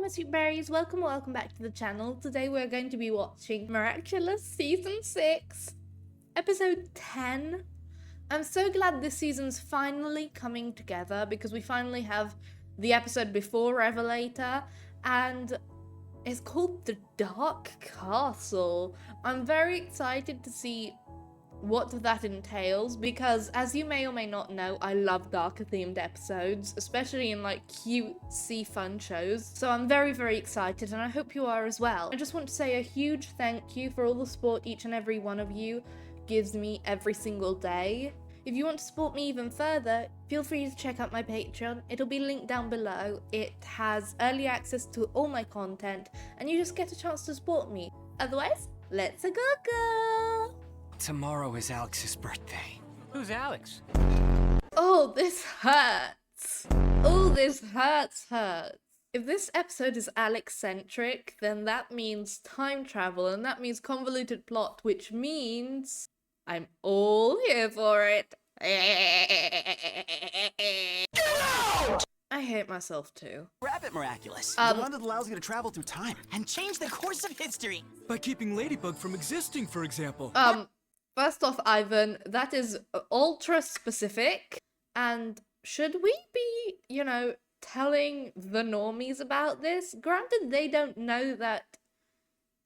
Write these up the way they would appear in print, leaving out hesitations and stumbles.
sweet berries, welcome back to the channel. Today we're going to be watching Miraculous Season 6, Episode 10. I'm so glad this season's finally coming together because we finally have the episode before Revelator, and it's called The Dark Castle. I'm very excited to see what that entails because, as you may or may not know, I love darker themed episodes, especially in like cutesy fun shows. So I'm very excited, and I hope you are as well. I just want to say a huge thank you for all the support each and every one of you gives me every single day. If you want to support me even further, feel free to check out my Patreon. It'll be linked down below. It has early access to all my content, and you just get a chance to support me. Otherwise, let's go! Tomorrow is Alex's birthday. Who's Alex? Oh, this hurts. Oh, this hurts. If this episode is Alex-centric, then that means time travel, and that means convoluted plot, which means I'm all here for it. I hate myself too. Grab it, Miraculous. The one that allows you to travel through time and change the course of history. By keeping Ladybug from existing, for example. First off, Ivan, that is ultra specific. And should we be, telling the normies about this? Granted, they don't know that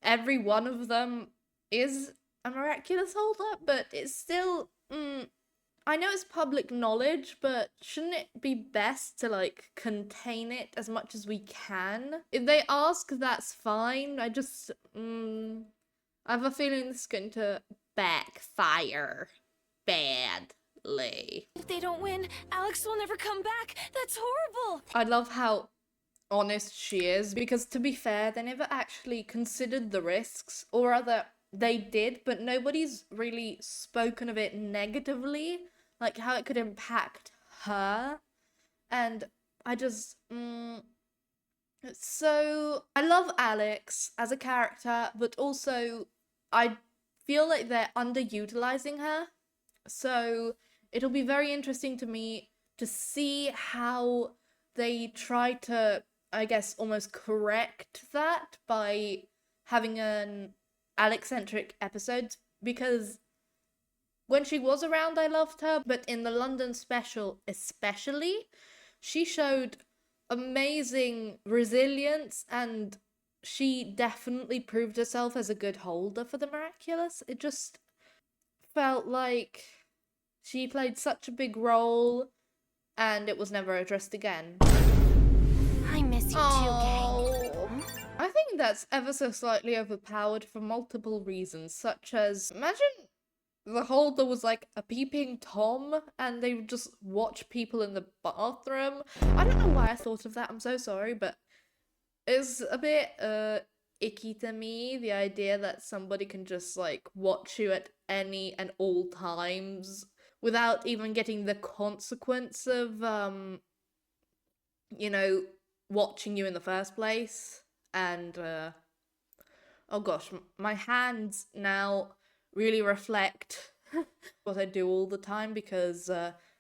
every one of them is a Miraculous holder, but it's still, I know it's public knowledge, but shouldn't it be best to, contain it as much as we can? If they ask, that's fine. I just, I have a feeling this is going to backfire badly. If they don't win, Alex will never come back. That's horrible. I love how honest she is, because to be fair, they never actually considered the risks, or rather, they did, but nobody's really spoken of it negatively, like how it could impact her. And I just, so I love Alex as a character, but also I feel like they're underutilizing her. So it'll be very interesting to me to see how they try to, I guess, almost correct that by having an Alex-centric episode, because when she was around, I loved her, but in the London special especially, she showed amazing resilience, and she definitely proved herself as a good holder for the Miraculous. It just felt like she played such a big role, and it was never addressed again. I miss you too, gang. I think that's ever so slightly overpowered for multiple reasons, such as, imagine the holder was like a peeping Tom and they would just watch people in the bathroom. I don't know why I thought of that, I'm so sorry, but it's a bit icky to me, the idea that somebody can just watch you at any and all times without even getting the consequence of watching you in the first place. And oh gosh, my hands now really reflect what I do all the time, because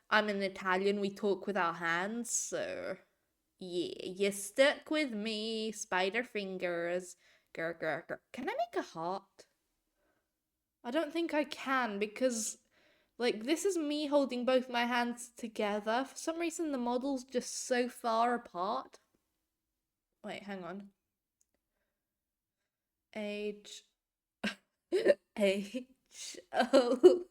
I'm an Italian, we talk with our hands, so yeah, you stuck with me, spider fingers. Grr, grr, grr. Can I make a heart? I don't think I can, because this is me holding both my hands together. For some reason the model's just so far apart. Wait, hang on. H O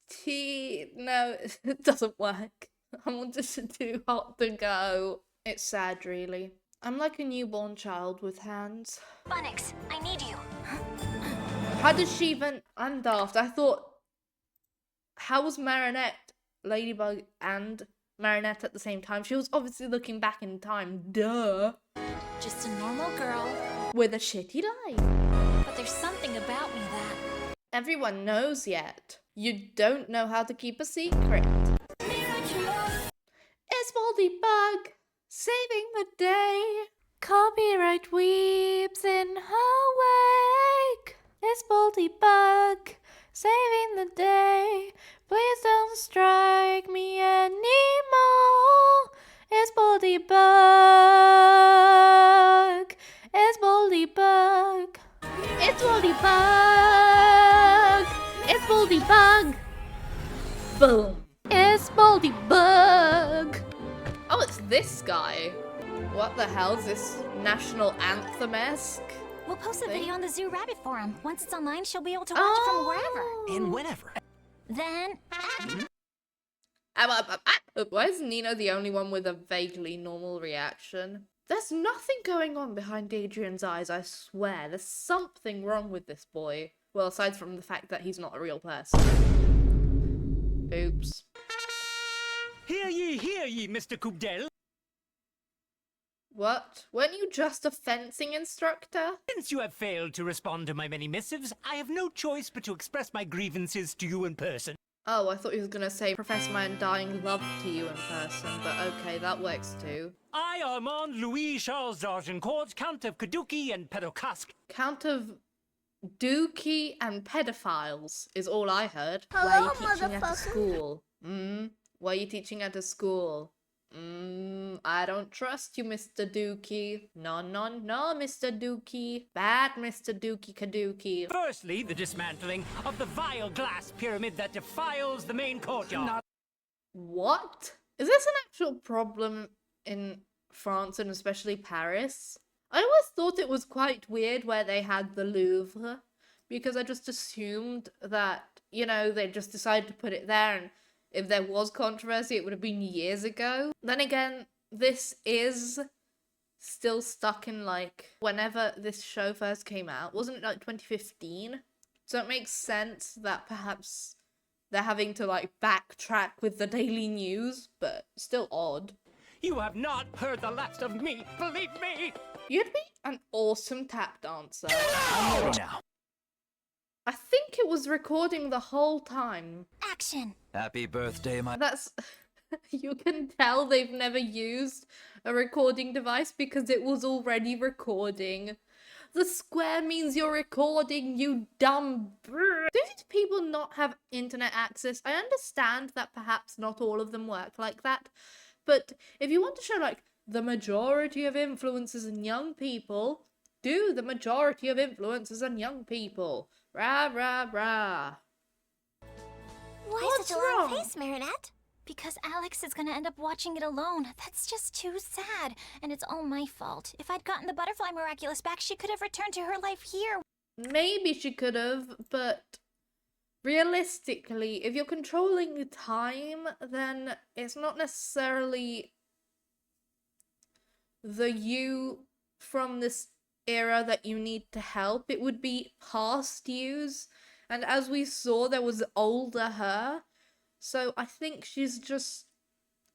T. No, it doesn't work. I wanted to do hot to go. It's sad, really. I'm like a newborn child with hands. Bunix, I need you. How does she even... I'm daft. I thought... How was Marinette, Ladybug, and Marinette at the same time? She was obviously looking back in time. Duh. Just a normal girl. With a shitty life. But there's something about me that... everyone knows yet. You don't know how to keep a secret. Miraculous! It's Bug saving the day. Copyright weeps in her wake. It's Bug saving the day. Please don't strike me anymore. this guy? What the hell's this national anthem-esque? We'll post the video on the Zoo Rabbit forum. Once it's online, she'll be able to watch it from wherever. And whenever. Then... Why is Nino the only one with a vaguely normal reaction? There's nothing going on behind Adrian's eyes, I swear. There's something wrong with this boy. Well, aside from the fact that he's not a real person. Oops. Hear ye, Mr. Kubdel. What? Weren't you just a fencing instructor? Since you have failed to respond to my many missives, I have no choice but to express my grievances to you in person. Oh, I thought he was gonna say profess my undying love to you in person, but okay, that works too. I, Armand Louis Charles d'Argencourt, Count of Kaduki and Pedokask. Count of Dookie and pedophiles is all I heard. Hello, Where are you teaching at a motherfucker. school? Where are you teaching at a school? I don't trust you, Mr. Dookie. No, Mr. Dookie. Bad Mr. Dookie Kaduki. Firstly, the dismantling of the vile glass pyramid that defiles the main courtyard. What? Is this an actual problem in France and especially Paris? I always thought it was quite weird where they had the Louvre, because I just assumed that, you know, they just decided to put it there, and if there was controversy, it would have been years ago. Then again, this is still stuck in, like, whenever this show first came out. Wasn't it, like, 2015? So it makes sense that perhaps they're having to, like, backtrack with the daily news, but still odd. You have not heard the last of me, believe me! You'd be an awesome tap dancer. I'm ready now. I think it was recording the whole time. Action! Happy birthday, my... That's... You can tell they've never used a recording device because it was already recording. The square means you're recording, you dumb brr. Do these people not have internet access? I understand that perhaps not all of them work like that, but if you want to show, like, the majority of influencers and young people, do the majority of influencers and young people. Rah, rah, rah. Why What's such a long wrong? face, Marinette? Because Alex is gonna end up watching it alone. That's just too sad. And it's all my fault. If I'd gotten the butterfly Miraculous back, she could have returned to her life here. Maybe she could have, but realistically, if you're controlling time, then it's not necessarily the you from this era that you need to help. It would be past yous, and as we saw, there was older her, so I think she's just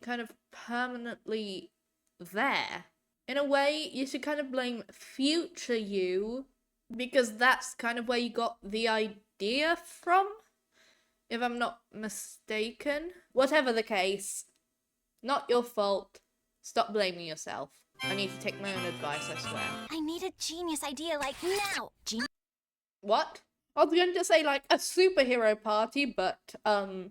kind of permanently there. In a way, you should kind of blame future you, because that's kind of where you got the idea from, if I'm not mistaken. Whatever the case, not your fault. Stop blaming yourself. I need to take my own advice, I swear. I need a genius idea, like now. What? I was going to say, like, a superhero party, but, what?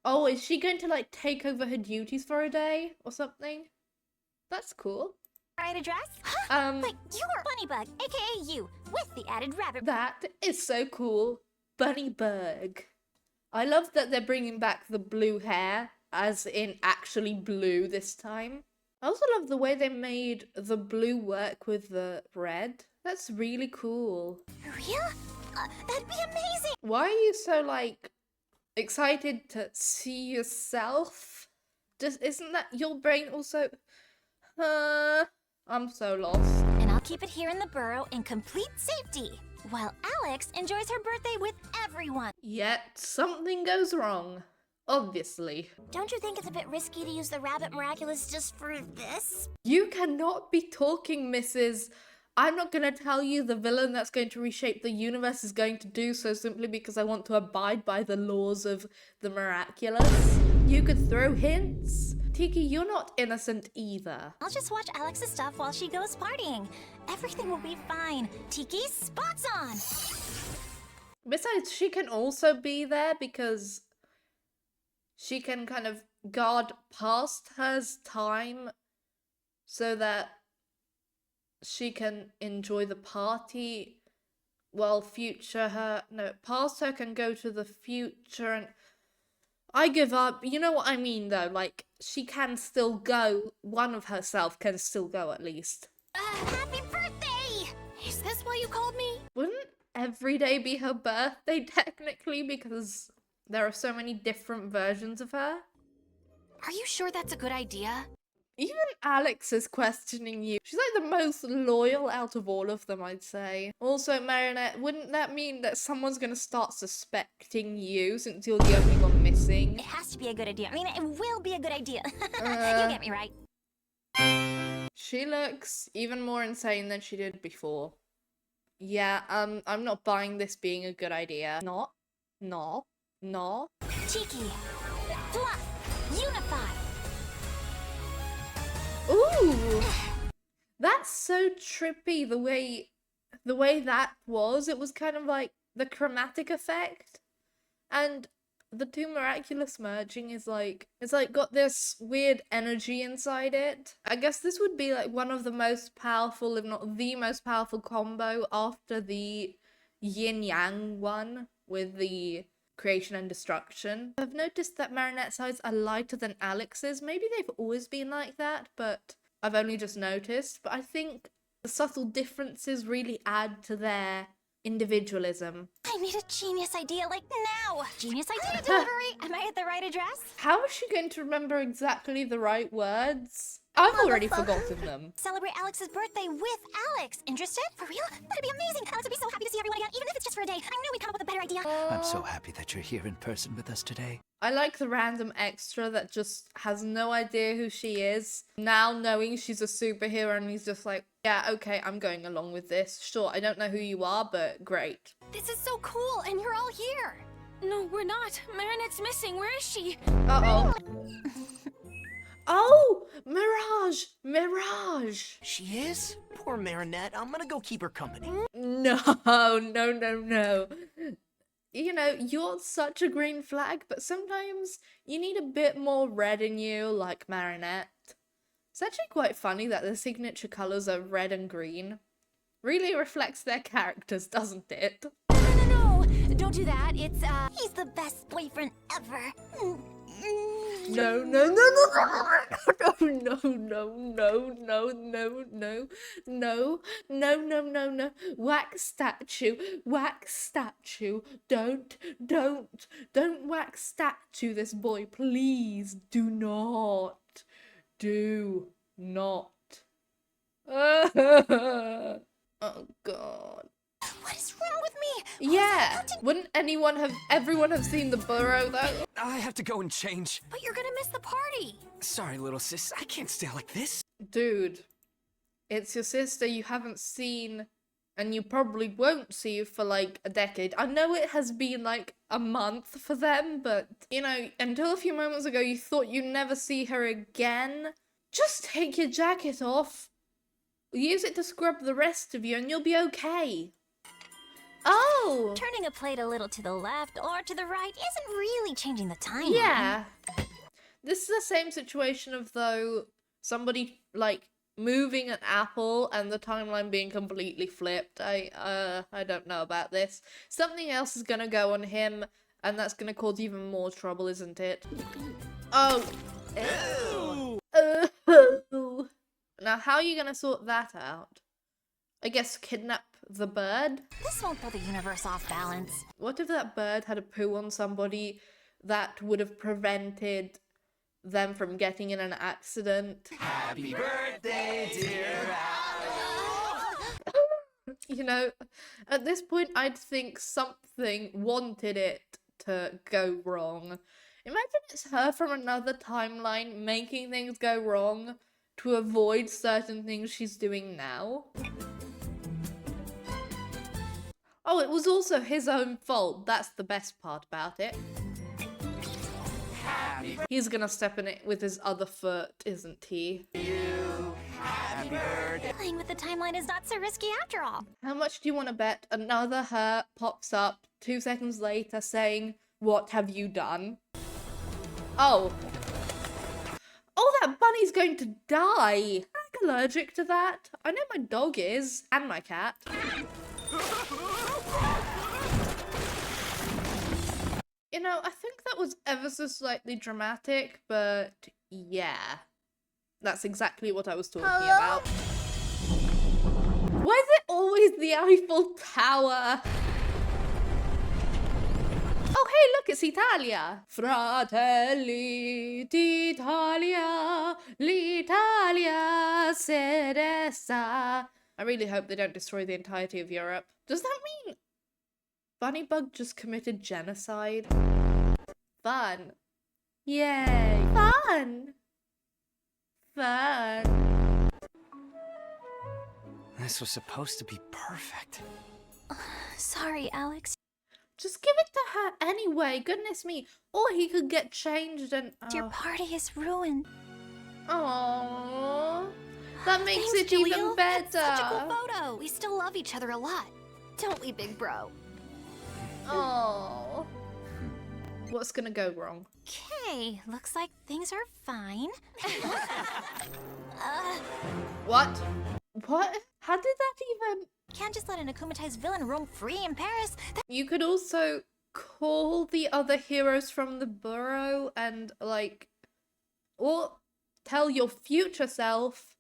Oh, is she going to, like, take over her duties for a day or something? That's cool. Right address? But you're Bunnybug, aka you, with the added rabbit. That is so cool. Bunnyberg. I love that they're bringing back the blue hair, as in actually blue this time. I also love the way they made the blue work with the red. That's really cool. Real? That'd be amazing! Why are you so, like, excited to see yourself? Just, isn't that your brain also? I'm so lost. And I'll keep it here in the burrow in complete safety, while Alex enjoys her birthday with everyone. Yet something goes wrong. Obviously. Don't you think it's a bit risky to use the Rabbit Miraculous just for this? You cannot be talking, Mrs. I'm not going to tell you the villain that's going to reshape the universe is going to do so simply because I want to abide by the laws of the Miraculous. You could throw hints. Tiki, you're not innocent either. I'll just watch Alex's stuff while she goes partying. Everything will be fine. Tiki, spots on! Besides, she can also be there because she can kind of guard past her time so that she can enjoy the party while past her can go to the future and... I give up. You know what I mean, though? Like, she can still go. One of herself can still go, at least. Happy birthday! Is this why you called me? Wouldn't every day be her birthday, technically? Because there are so many different versions of her. Are you sure that's a good idea? Even Alex is questioning you. She's like the most loyal out of all of them, I'd say. Also, Marinette, wouldn't that mean that someone's gonna start suspecting you since you're the only one missing? It has to be a good idea. I mean, it will be a good idea. You get me right. She looks even more insane than she did before. Yeah, I'm not buying this being a good idea. Not. Cheeky. Fluff. Unify. Ooh! That's so trippy, the way that was. It was kind of like the chromatic effect. And the two Miraculous merging is like, it's like got this weird energy inside it. I guess this would be like one of the most powerful, if not the most powerful combo after the yin yang one with the creation and destruction. I've noticed that Marinette's eyes are lighter than Alex's. Maybe they've always been like that, but I've only just noticed. But I think the subtle differences really add to their individualism. I need a genius idea like now. Genius idea delivery. Am I at the right address? How is she going to remember exactly the right words? I've already forgotten them. Celebrate Alex's birthday with Alex. Interested? For real? That'd be amazing. Alex would be so happy to see everyone again, even if it's just for a day. I knew we'd come up with a better idea. I'm so happy that you're here in person with us today. I like the random extra that just has no idea who she is. Now knowing she's a superhero and he's just like, yeah, okay, I'm going along with this. Sure, I don't know who you are, but great. This is so cool, and you're all here. No, we're not. Marinette's missing. Where is she? Uh-oh. Oh! Mirage! She is? Poor Marinette. I'm gonna go keep her company. No. You know, you're such a green flag, but sometimes you need a bit more red in you, like Marinette. It's actually quite funny that the signature colors are red and green. Really reflects their characters, doesn't it? No. Don't do that. It's, he's the best boyfriend ever. No. Wax statue. Don't wax statue this boy. Please do not. Do not. Oh God. What is wrong with me? Yeah. Wouldn't everyone have seen the burrow though? I have to go and change. But you're gonna miss the party. Sorry, little sis. I can't stay like this. Dude, it's your sister you haven't seen and you probably won't see for like a decade. I know it has been like a month for them, but you know, until a few moments ago you thought you'd never see her again. Just take your jacket off. Use it to scrub the rest of you and you'll be okay. Oh! Turning a plate a little to the left or to the right isn't really changing the timeline. Yeah. This is the same situation of, though, somebody, like, moving an apple and the timeline being completely flipped. I don't know about this. Something else is gonna go on him, and that's gonna cause even more trouble, isn't it? Oh. Ew. Now, how are you gonna sort that out? I guess kidnap the bird? This won't throw the universe off balance. What if that bird had a poo on somebody that would have prevented them from getting in an accident? Happy birthday, dear You know, at this point I'd think something wanted it to go wrong. Imagine it's her from another timeline making things go wrong to avoid certain things she's doing now. Oh, it was also his own fault. That's the best part about it. He's gonna step in it with his other foot, isn't he? Happy birthday. Playing with the timeline is not so risky after all. How much do you want to bet another her pops up 2 seconds later saying, "What have you done?" Oh. Oh, that bunny's going to die. I'm allergic to that. I know my dog is, and my cat. You You know, I think that was ever so slightly dramatic, but yeah. That's exactly what I was talking about. Why is it always the Eiffel Tower? Oh, hey, look, it's Italia. Fratelli d'Italia, l'Italia Sedessa. I really hope they don't destroy the entirety of Europe. Does that mean Bunnybug just committed genocide? Fun. Yay. Fun. Fun. This was supposed to be perfect. Sorry, Alex. Just give it to her anyway, goodness me. Or he could get changed and... Your party is ruined. Aww. That makes Thanks, it even Jaleel. better. That's such a cool photo. We still love each other a lot. Don't we, big bro? Oh. What's gonna go wrong? Okay, looks like things are fine. What? What? How did that even... Can't just let an akumatized villain roam free in Paris. You could also call the other heroes from the borough and, like... Or tell your future self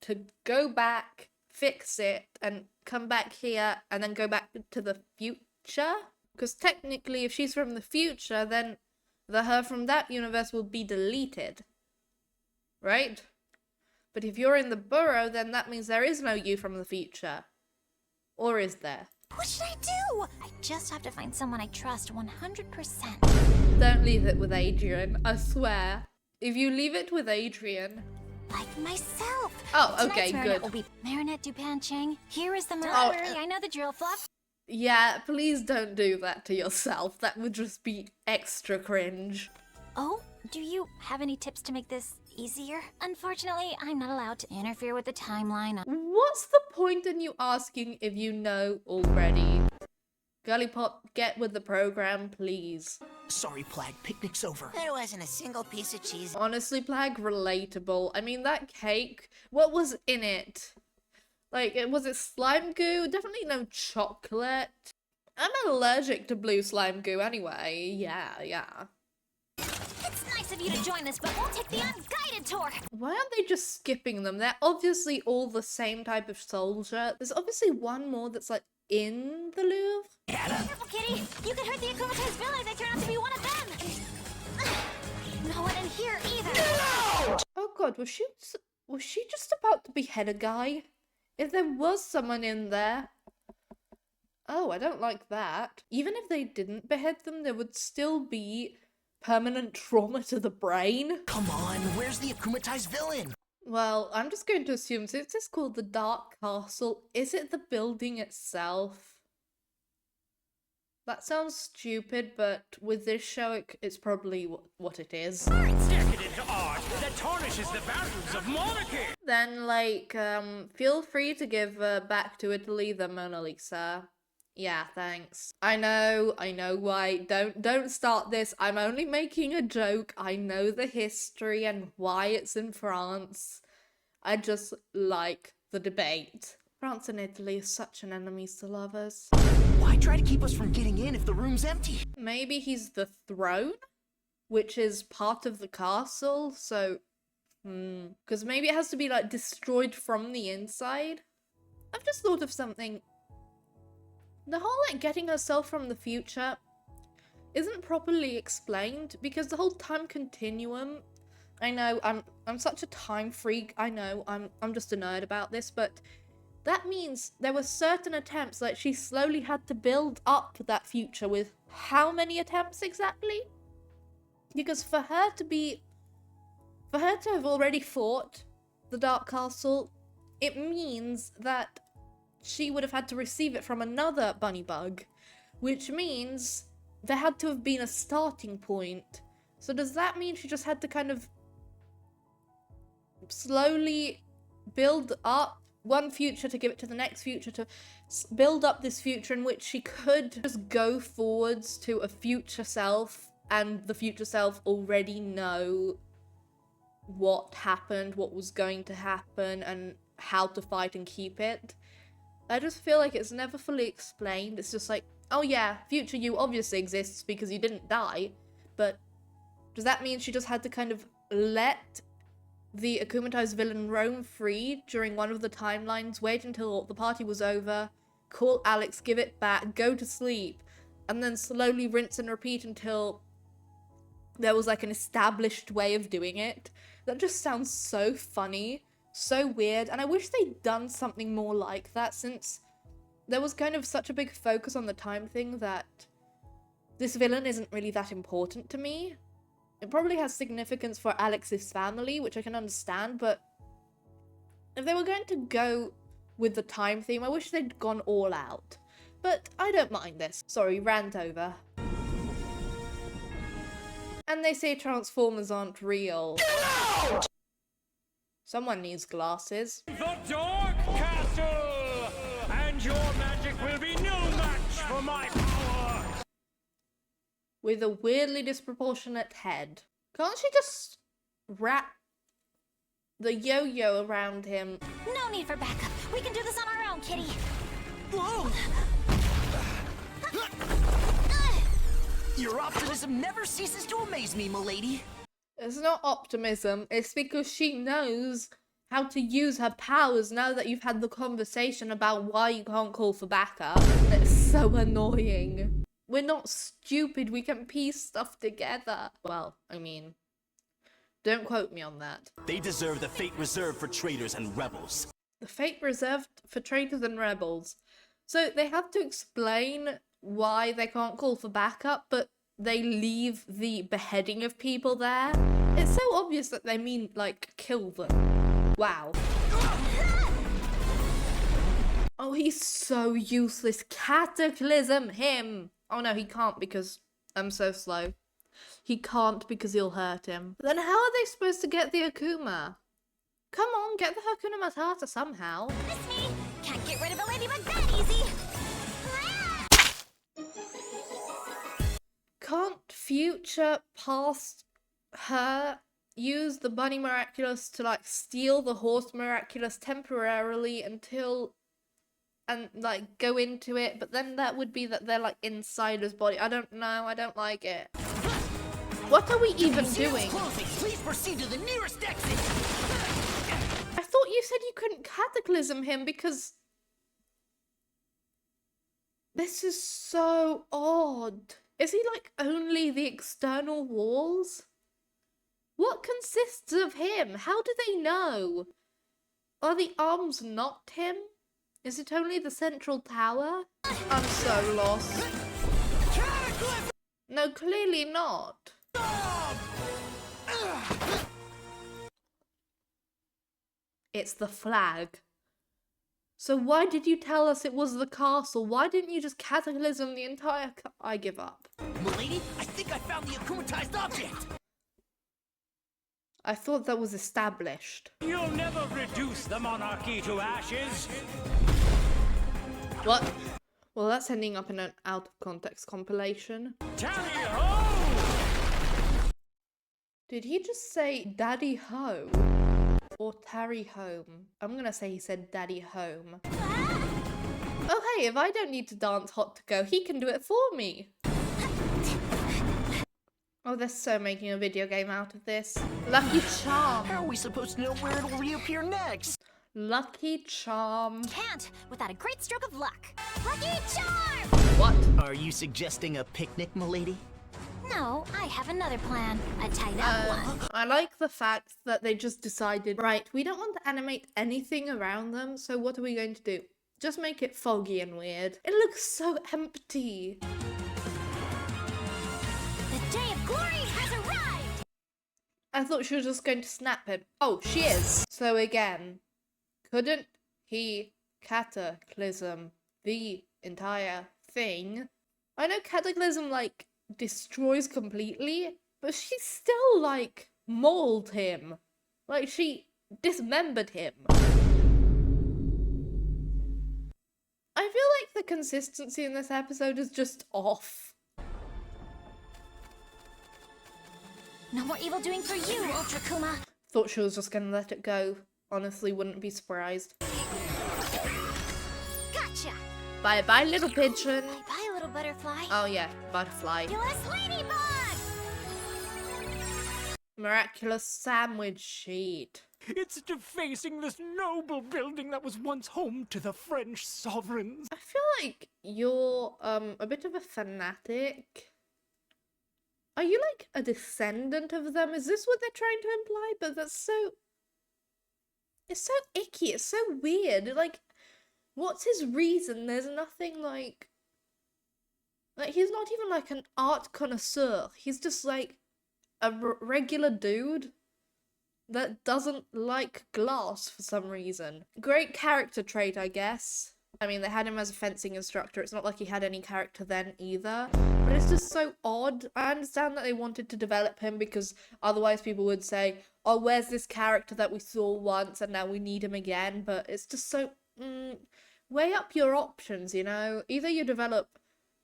to go back, fix it, and come back here, and then go back to the future? Because technically, if she's from the future, then the her from that universe will be deleted. Right? But if you're in the borough, then that means there is no you from the future. Or is there? What should I do? I just have to find someone I trust 100%. Don't leave it with Adrian, I swear. If you leave it with Adrian... Like myself. Oh, okay, Tonight's Marinette good. will be Marinette Dupin Chang. Here is the Oh, Don't worry, I know the drill, Fluff. Yeah, please don't do that to yourself. That would just be extra cringe. Oh, do you have any tips to make this easier? Unfortunately, I'm not allowed to interfere with the timeline. What's the point in you asking if you know already? Gullipop, get with the program, please. Sorry, Plague, picnic's over. There wasn't a single piece of cheese. Honestly, Plag, relatable. I mean, that cake, what was in it? Like, was it slime goo? Definitely no chocolate. I'm allergic to blue slime goo anyway. Yeah. It's nice of you to join us, but we'll take the unguided tour. Why aren't they just skipping them? They're obviously all the same type of soldier. There's obviously one more that's like in the Louvre. Careful, kitty. You could hurt the akumatized villain if they turn out to be one of them. No one in here either. Oh god, was she just about to behead a guy? If there was someone in there. Oh, I don't like that. Even if they didn't behead them, there would still be permanent trauma to the brain. Come on, where's the akumatized villain? Well, I'm just going to assume, since it's called the Dark Castle, is it the building itself? That sounds stupid, but with this show, it's probably what it is. Decadent art that tarnishes the values of monarchy! Then, like, feel free to give back to Italy the Mona Lisa. Yeah, thanks. I know why. Don't start this. I'm only making a joke. I know the history and why it's in France. I just like the debate. France and Italy are such an enemies to lovers. Why try to keep us from getting in if the room's empty? Maybe he's the throne, which is part of the castle, so... Because maybe it has to be, like, destroyed from the inside. I've just thought of something. The whole, like, getting herself from the future isn't properly explained, because the whole time continuum... I know, I'm such a time freak, I know, I'm just a nerd about this, but... That means there were certain attempts, like she slowly had to build up that future with how many attempts exactly? Because for her to have already fought the Dark Castle, it means that she would have had to receive it from another bunny bug, which means there had to have been a starting point. So does that mean she just had to kind of slowly build up one future to give it to the next future to build up this future in which she could just go forwards to a future self and the future self already know what happened, what was going to happen, and how to fight and keep it? I just feel like it's never fully explained. It's just like, oh yeah, future you obviously exists because you didn't die, but does that mean she just had to kind of let the akumatized villain roam free during one of the timelines, wait until the party was over, call Alex, give it back, go to sleep, and then slowly rinse and repeat until there was like an established way of doing it? That just sounds so funny, so weird, and I wish they'd done something more like that, since there was kind of such a big focus on the time thing that this villain isn't really that important to me. It probably has significance for Alex's family, which I can understand, but if they were going to go with the time theme, I wish they'd gone all out. But I don't mind this. Sorry, rant over. And they say Transformers aren't real. Someone needs glasses. The Dark Castle! And your magic will be no match for my power! With a weirdly disproportionate head. Can't she just wrap the yo-yo around him? No need for backup. We can do this on our own, kitty. Whoa! Your optimism never ceases to amaze me, milady. It's not optimism, it's because she knows how to use her powers now that you've had the conversation about why you can't call for backup. It's so annoying. We're not stupid, we can piece stuff together. Well, I mean, don't quote me on that. They deserve the fate reserved for traitors and rebels. The fate reserved for traitors and rebels. So they have to explain why they can't call for backup, but they leave the beheading of people there. It's so obvious that they mean, like, kill them. Wow. Oh, he's so useless. Cataclysm him. Oh no, he can't because I'm so slow. He can't because he'll hurt him. Then how are they supposed to get the Akuma? Come on, get the Hakuna Matata somehow. Miss me. Can't get rid of a ladybug that easy. Can't future past her use the Bunny Miraculous to like steal the Horse Miraculous temporarily until and like go into it, but then that would be that they're like inside his body. I don't know, I don't like it. What are we even doing? Please proceed to the nearest exit. I thought you said you couldn't cataclysm him because this is so odd. Is he like only the external walls? What consists of him? How do they know? Are the arms not him? Is it only the central tower? I'm so lost. No, clearly not. It's the flag. So why did you tell us it was the castle? Why didn't you just cataclysm the entire I give up. Milady, I think I found the akumatized object. I thought that was established. You'll never reduce the monarchy to ashes. What? Well, that's ending up in an out of context compilation. Tally ho! Did he just say daddy ho? Or tarry home? I'm gonna say he said daddy home. Oh hey, if I don't need to dance hot to go, he can do it for me. Oh, they're so making a video game out of this. Lucky Charm. How are we supposed to know where it'll reappear next? Lucky Charm. Can't without a great stroke of luck. Lucky Charm! What? Are you suggesting a picnic, milady? No, I have another plan. A tied-up one. I like the fact that they just decided, right, we don't want to animate anything around them, so what are we going to do? Just make it foggy and weird. It looks so empty. The day of glory has arrived! I thought she was just going to snap him. Oh, she is. So again, couldn't he cataclysm the entire thing? I know cataclysm, like, destroys completely, but she still, like, mauled him. Like, she dismembered him. I feel like the consistency in this episode is just off. No more evil doing for you, Ultra Kuma. Thought she was just gonna let it go. Honestly, wouldn't be surprised. Gotcha! Bye bye, little pigeon. Bye, little little butterfly. Oh yeah, butterfly. Miraculous ladybug! Miraculous sandwich sheet. It's defacing this noble building that was once home to the French sovereigns. I feel like you're a bit of a fanatic. Are you like a descendant of them? Is this what they're trying to imply? But that's so... It's so icky. It's so weird. Like, what's his reason? There's nothing like... Like, he's not even like an art connoisseur. He's just like a regular dude that doesn't like glass for some reason. Great character trait, I guess. I mean, they had him as a fencing instructor. It's not like he had any character then either. But it's just so odd. I understand that they wanted to develop him because otherwise people would say, oh, where's this character that we saw once and now we need him again? But it's just so... weigh up your options, you know? Either you develop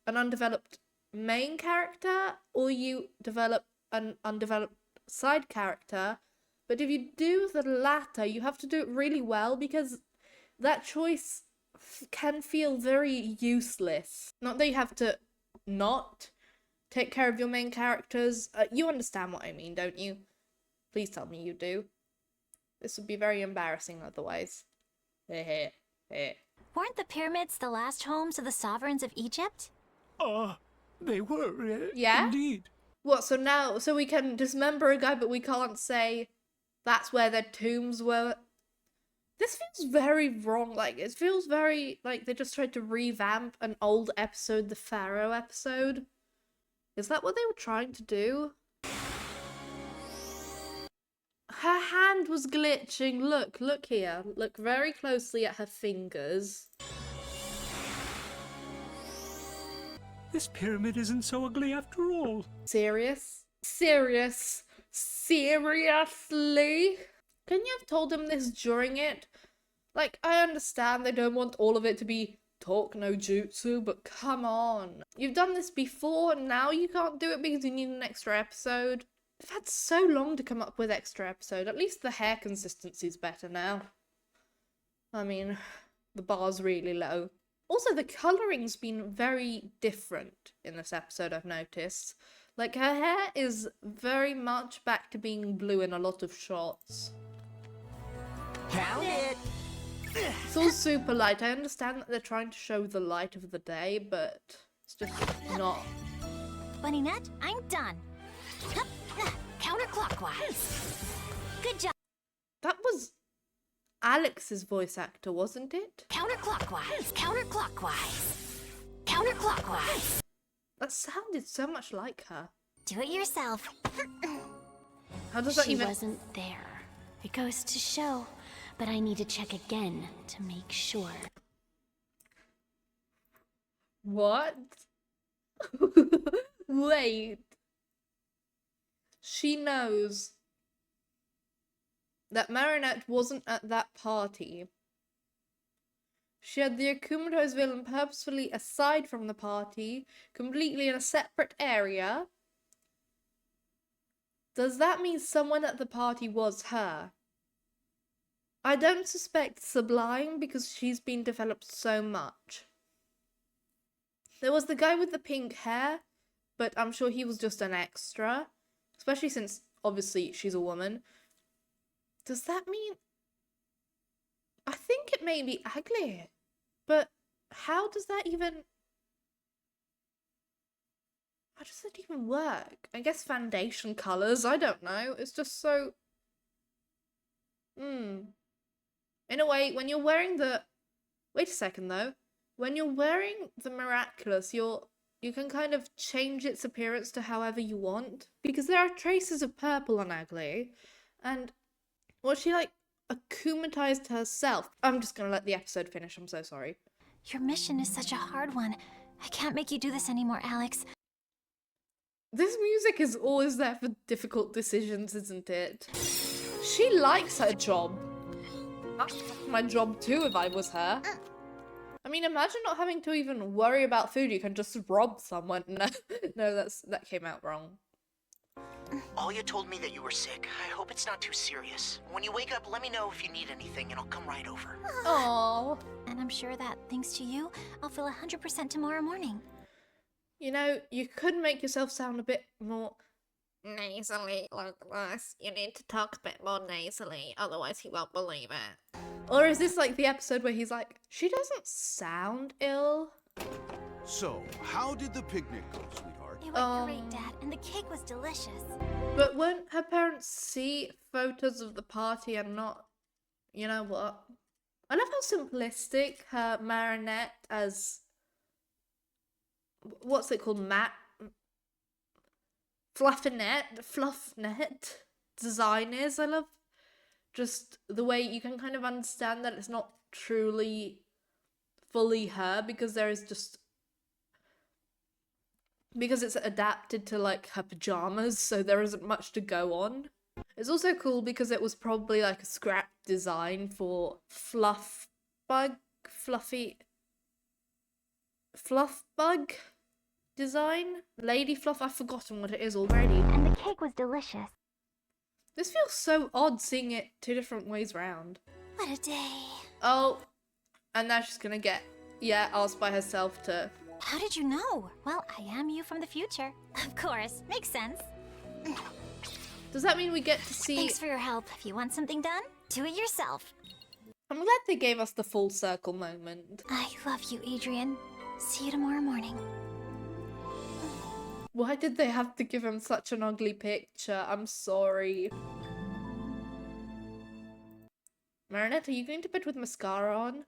an undeveloped main character or you develop an undeveloped side character. But if you do the latter, you have to do it really well because that choice can feel very useless. Not that you have to not take care of your main characters. You understand what I mean, don't you? Please tell me you do. This would be very embarrassing otherwise. Weren't the pyramids the last homes of the sovereigns of Egypt? They were, Yeah? indeed. What, so now, so we can dismember a guy, but we can't say that's where their tombs were? This feels very wrong. Like, it feels very like they just tried to revamp an old episode, the Pharaoh episode. Is that what they were trying to do? Her hand was glitching. Look here. Look very closely at her fingers. This pyramid isn't so ugly after all. Serious? Seriously? Couldn't you have told him this during it? Like, I understand they don't want all of it to be talk no jutsu, but come on. You've done this before, and now you can't do it because you need an extra episode. They've had so long to come up with extra episode. At least the hair consistency's better now. I mean, the bar's really low. Also, the colouring's been very different in this episode, I've noticed. Like, her hair is very much back to being blue in a lot of shots. Found it! It's all super light. I understand that they're trying to show the light of the day, but it's just not. Bunny Nut, I'm done. Counterclockwise. Good job. That was Alex's voice actor, wasn't it? Counterclockwise. Counterclockwise. Counterclockwise. That sounded so much like her. Do it yourself. How does that She even... wasn't there. It goes to show, but I need to check again to make sure. What? Wait. She knows that Marinette wasn't at that party. She had the Akumato's villain purposefully aside from the party, completely in a separate area. Does that mean someone at the party was her? I don't suspect Sublime because she's been developed so much. There was the guy with the pink hair, but I'm sure he was just an extra. Especially since, obviously, she's a woman. Does that mean... I think it may be Aglaé. But how does that even... How does that even work? I guess foundation colours, I don't know. It's just so... In a way, when you're wearing the... Wait a second, though. When you're wearing the Miraculous, you can kind of change its appearance to however you want. Because there are traces of purple on Aglaé. And was she, like, akumatized herself? I'm just gonna let the episode finish, I'm so sorry. Your mission is such a hard one. I can't make you do this anymore, Alex. This music is always there for difficult decisions, isn't it? She likes her job. That's my job too if I was her. I mean, imagine not having to even worry about food. You can just rob someone. No, that came out wrong. Alia told me that you were sick. I hope it's not too serious. When you wake up, let me know if you need anything and I'll come right over. Aww. And I'm sure that, thanks to you, I'll feel 100% tomorrow morning. You know, you could make yourself sound a bit more Nasally like this. You need to talk a bit more nasally, otherwise he won't believe it. Or is this like the episode where he's like, she doesn't sound ill? So, how did the picnic go, sweetheart? It went great, Dad, and the cake was delicious. But won't her parents see photos of the party and not, you know what? I love how simplistic her marionette as, what's it called, fluffnet design is. I love just the way you can kind of understand that it's not truly fully her, because there is just, because it's adapted to like her pajamas, so there isn't much to go on. It's also cool because it was probably like a scrap design for Fluffbug design? Lady Fluff, I've forgotten what it is already. And the cake was delicious. This feels so odd seeing it two different ways round. What a day. Oh, and now she's gonna get, asked by herself to... How did you know? Well, I am you from the future. Of course, makes sense. Does that mean we get to see... Thanks for your help. If you want something done, do it yourself. I'm glad they gave us the full circle moment. I love you, Adrian. See you tomorrow morning. Why did they have to give him such an ugly picture? I'm sorry. Marinette, are you going to bed with mascara on?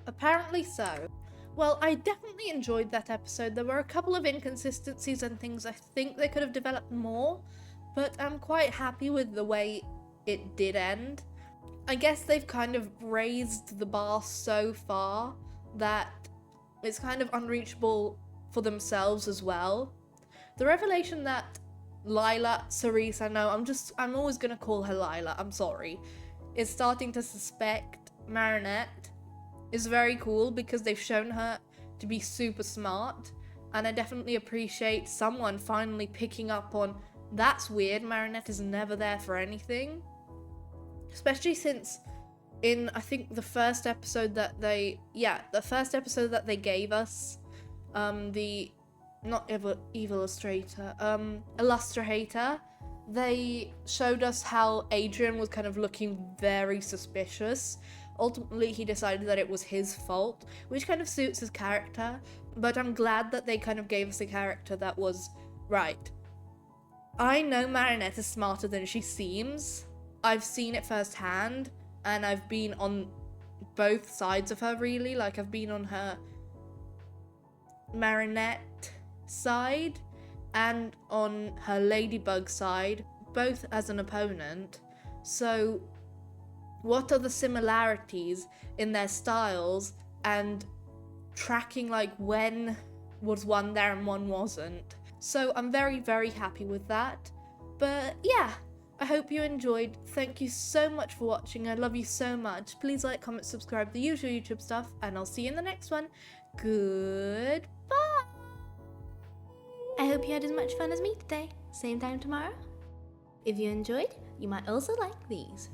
Apparently so. Well, I definitely enjoyed that episode. There were a couple of inconsistencies and things I think they could have developed more, but I'm quite happy with the way it did end. I guess they've kind of raised the bar so far that it's kind of unreachable for themselves as well. The revelation that Lila, Cerise, I'm always gonna call her Lila, I'm sorry, is starting to suspect Marinette is very cool, because they've shown her to be super smart, and I definitely appreciate someone finally picking up on, that's weird, Marinette is never there for anything. Especially since in, I think, the first episode that they gave us, Illustrator, they showed us how Adrian was kind of looking very suspicious. Ultimately, he decided that it was his fault, which kind of suits his character, but I'm glad that they kind of gave us a character that was, right, I know Marinette is smarter than she seems. I've seen it firsthand, and I've been on both sides of her, really. Like, I've been on her Marinette side and on her Ladybug side, both as an opponent. So what are the similarities in their styles, and tracking like when was one there and one wasn't. So I'm very, very happy with that. But yeah, I hope you enjoyed. Thank you so much for watching. I love you so much. Please like, comment, subscribe, the usual YouTube stuff, and I'll see you in the next one. Goodbye. I hope you had as much fun as me today. Same time tomorrow. If you enjoyed, you might also like these.